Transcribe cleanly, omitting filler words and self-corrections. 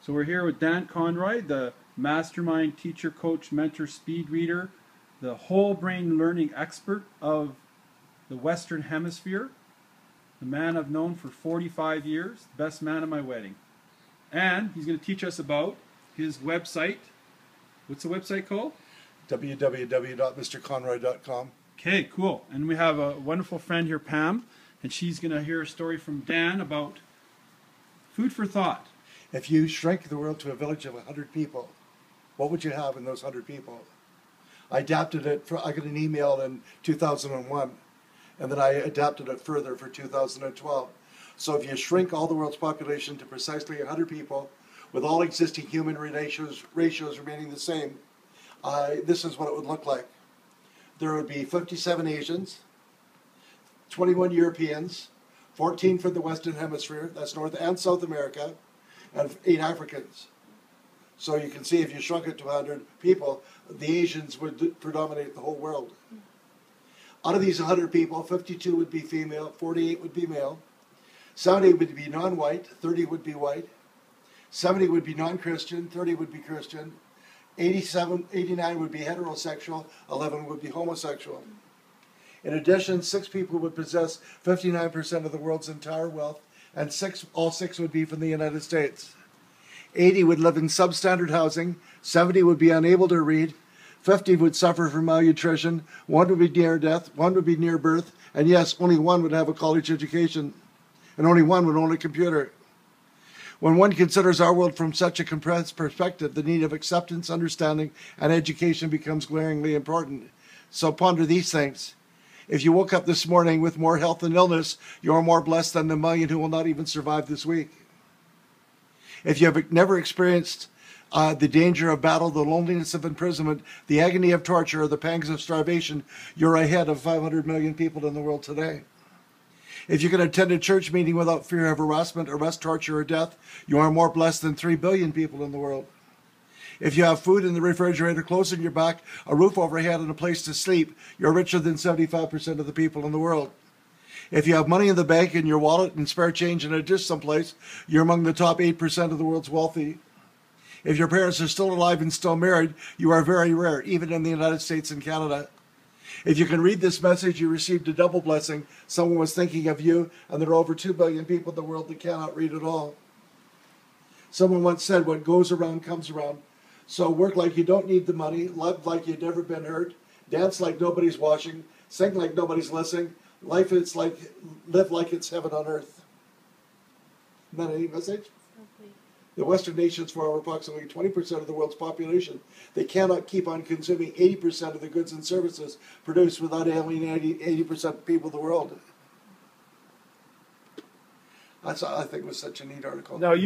So we're here with Dan Conroy, the mastermind teacher, coach, mentor, speed reader, the whole brain learning expert of the Western Hemisphere, the man I've known for 45 years, the best man at my wedding. And he's going to teach us about his website. What's the website called? www.mrconroy.com. Okay, cool. And we have a wonderful friend here, Pam, and she's going to hear a story from Dan about food for thought. If you shrank the world to a village of 100 people, what would you have in those 100 people? I adapted it. I got an email in 2001, and then I adapted it further for 2012. So if you shrink all the world's population to precisely 100 people, with all existing human ratios remaining the same, this is what it would look like. There would be 57 Asians, 21 Europeans, 14 from the Western Hemisphere, that's North and South America, and 8 Africans. So you can see if you shrunk it to 100 people, the Asians would predominate the whole world. Out of these 100 people, 52 would be female, 48 would be male, 70 would be non-white, 30 would be white, 70 would be non-Christian, 30 would be Christian, 89 would be heterosexual, 11 would be homosexual. In addition, 6 people would possess 59% of the world's entire wealth, and all six would be from the United States. 80 would live in substandard housing, 70 would be unable to read, 50 would suffer from malnutrition, 1 would be near death, 1 would be near birth, and yes, only 1 would have a college education, and only 1 would own a computer. When one considers our world from such a compressed perspective, the need of acceptance, understanding, and education becomes glaringly important. So ponder these things. If you woke up this morning with more health and illness, you are more blessed than the million who will not even survive this week. If you have never experienced the danger of battle, the loneliness of imprisonment, the agony of torture, or the pangs of starvation, you're ahead of 500 million people in the world today. If you can attend a church meeting without fear of harassment, arrest, torture, or death, you are more blessed than 3 billion people in the world. If you have food in the refrigerator, clothes on your back, a roof overhead, and a place to sleep, you're richer than 75% of the people in the world. If you have money in the bank, in your wallet, and spare change in a dish someplace, you're among the top 8% of the world's wealthy. If your parents are still alive and still married, you are very rare, even in the United States and Canada. If you can read this message, you received a double blessing. Someone was thinking of you, and there are over 2 billion people in the world that cannot read at all. Someone once said, what goes around comes around. So work like you don't need the money, live like you've never been hurt, dance like nobody's watching, sing like nobody's listening, live like it's heaven on earth. Isn't that any message? Okay. The Western nations form approximately 20% of the world's population. They cannot keep on consuming 80% of the goods and services produced without alienating 80% of people of the world. That's, I think, was such a neat article. Now, you